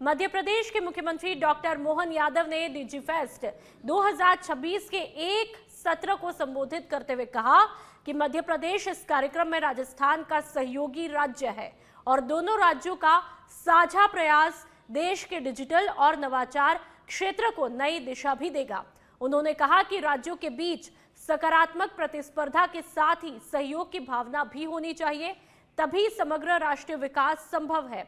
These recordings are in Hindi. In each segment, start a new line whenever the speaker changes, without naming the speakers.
मध्य प्रदेश के मुख्यमंत्री डॉक्टर मोहन यादव ने डिजिफेस्ट 2026 के एक सत्र को संबोधित करते हुए कहा कि मध्य प्रदेश इस कार्यक्रम में राजस्थान का सहयोगी राज्य है और दोनों राज्यों का साझा प्रयास देश के डिजिटल और नवाचार क्षेत्र को नई दिशा भी देगा। उन्होंने कहा कि राज्यों के बीच सकारात्मक प्रतिस्पर्धा के साथ ही सहयोग की भावना भी होनी चाहिए, तभी समग्र राष्ट्रीय विकास संभव है।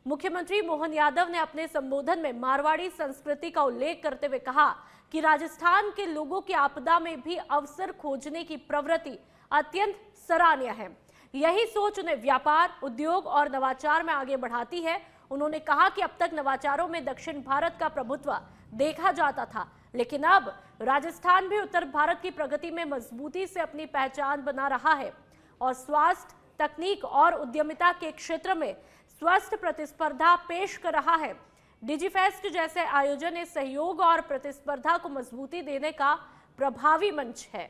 मुख्यमंत्री मोहन यादव ने अपने संबोधन में मारवाड़ी संस्कृति का उल्लेख करते हुए कहा कि राजस्थान के लोगों की आपदा में भी अवसर खोजने की प्रवृत्ति अत्यंत सराहनीय है। यही सोच उन्हें व्यापार, उद्योग और नवाचार में आगे बढ़ाती है। उन्होंने कहा कि अब तक नवाचारों में दक्षिण भारत का प्रभुत्व देखा जाता था, लेकिन अब राजस्थान भी उत्तर भारत की प्रगति में मजबूती से अपनी पहचान बना रहा है और स्वास्थ्य, तकनीक और उद्यमिता के क्षेत्र में स्वस्थ प्रतिस्पर्धा पेश कर रहा है। डिजिफेस्ट जैसे आयोजन इस सहयोग और प्रतिस्पर्धा को मजबूती देने का प्रभावी मंच है।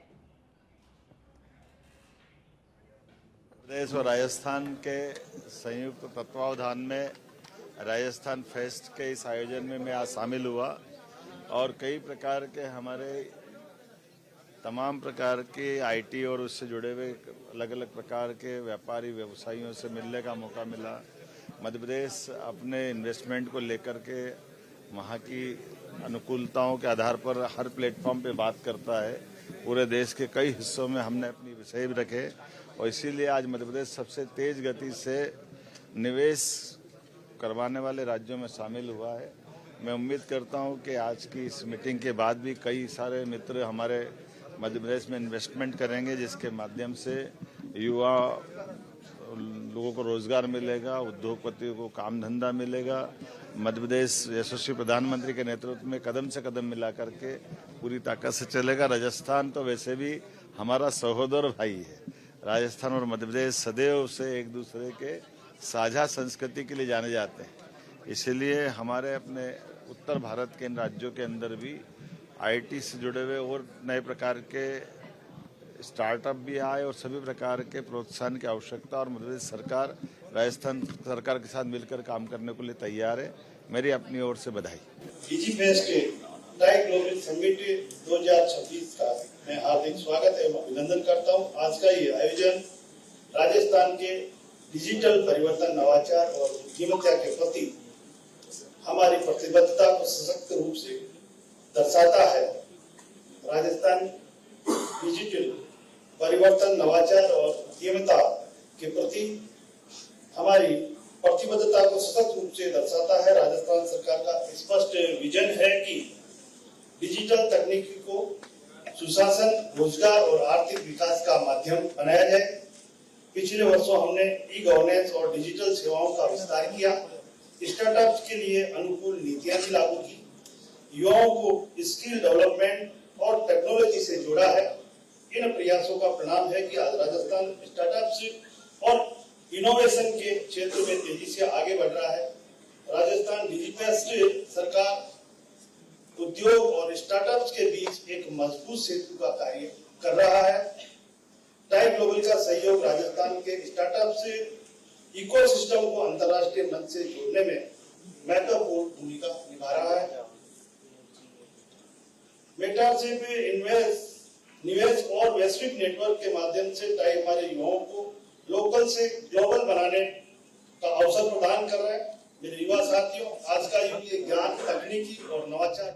प्रदेश और राजस्थान के संयुक्त तत्वावधान में राजस्थान फेस्ट के इस आयोजन में मैं आज शामिल हुआ और कई प्रकार के हमारे तमाम प्रकार के आईटी और उससे जुड़े हुए अलग अलग प्रकार के व्यापारी व्यवसायियों से मिलने का मौका मिला। मध्य प्रदेश अपने इन्वेस्टमेंट को लेकर के वहाँ की अनुकूलताओं के आधार पर हर प्लेटफॉर्म पे बात करता है। पूरे देश के कई हिस्सों में हमने अपनी विषय भी रखे और इसीलिए आज मध्य प्रदेश सबसे तेज गति से निवेश करवाने वाले राज्यों में शामिल हुआ है। मैं उम्मीद करता हूं कि आज की इस मीटिंग के बाद भी कई सारे मित्र हमारे मध्य प्रदेश में इन्वेस्टमेंट करेंगे, जिसके माध्यम से युवा लोगों को रोजगार मिलेगा, उद्योगपतियों को काम धंधा मिलेगा। मध्य प्रदेश यशस्वी प्रधानमंत्री के नेतृत्व में कदम से कदम मिला करके पूरी ताकत से चलेगा। राजस्थान तो वैसे भी हमारा सहोदर भाई है। राजस्थान और मध्य प्रदेश सदैव से एक दूसरे के साझा संस्कृति के लिए जाने जाते हैं। इसीलिए हमारे अपने उत्तर भारत के इन राज्यों के अंदर भी आईटी से जुड़े हुए और नए प्रकार के स्टार्टअप भी आए और सभी प्रकार के प्रोत्साहन की आवश्यकता और मध्य प्रदेश सरकार राजस्थान सरकार के साथ मिलकर काम करने के लिए तैयार है। मेरी अपनी ओर से बधाई।
डिजिफेस्ट के टाई ग्लोबल समिट 2026 का मैं हार्दिक स्वागत एवं अभिनंदन करता हूं। आज का ये आयोजन राजस्थान के डिजिटल परिवर्तन, नवाचार और उद्यमिता के प्रति हमारी प्रतिबद्धता को सशक्त रूप से दर्शाता है। राजस्थान डिजिटल परिवर्तन, नवाचार और उद्यमिता के प्रति हमारी प्रतिबद्धता को सशक्त रूप से दर्शाता है। राजस्थान सरकार का स्पष्ट विजन है कि डिजिटल तकनीकी को सुशासन, रोजगार और आर्थिक विकास का माध्यम बनाया जाए। पिछले वर्षों हमने ई गवर्नेंस और डिजिटल सेवाओं का विस्तार किया, स्टार्टअप्स के लिए अनुकूल नीतियां भी लागू की, युवाओं को स्किल डेवलपमेंट और टेक्नोलॉजी से जोड़ा है। इन प्रयासों का परिणाम है कि आज राजस्थान स्टार्टअप्स और इनोवेशन के क्षेत्र में तेजी से आगे बढ़ रहा है। राजस्थान डिजिफेस्ट सरकार उद्योग और स्टार्टअप्स के बीच एक मजबूत सेतु का कार्य कर रहा है। टाई ग्लोबल का सहयोग राजस्थान के स्टार्टअप्स इकोसिस्टम को अंतर्राष्ट्रीय मंच से जोड़ने में महत्वपूर्ण भूमिका निभा रहा है। मेंटरशिप, निवेश और वैश्विक नेटवर्क के माध्यम से टाई हमारे युवाओं को लोकल से ग्लोबल बनाने का अवसर प्रदान कर रहा है। मेरे युवा साथियों, आज का युग ये ज्ञान, तकनीकी और नवाचार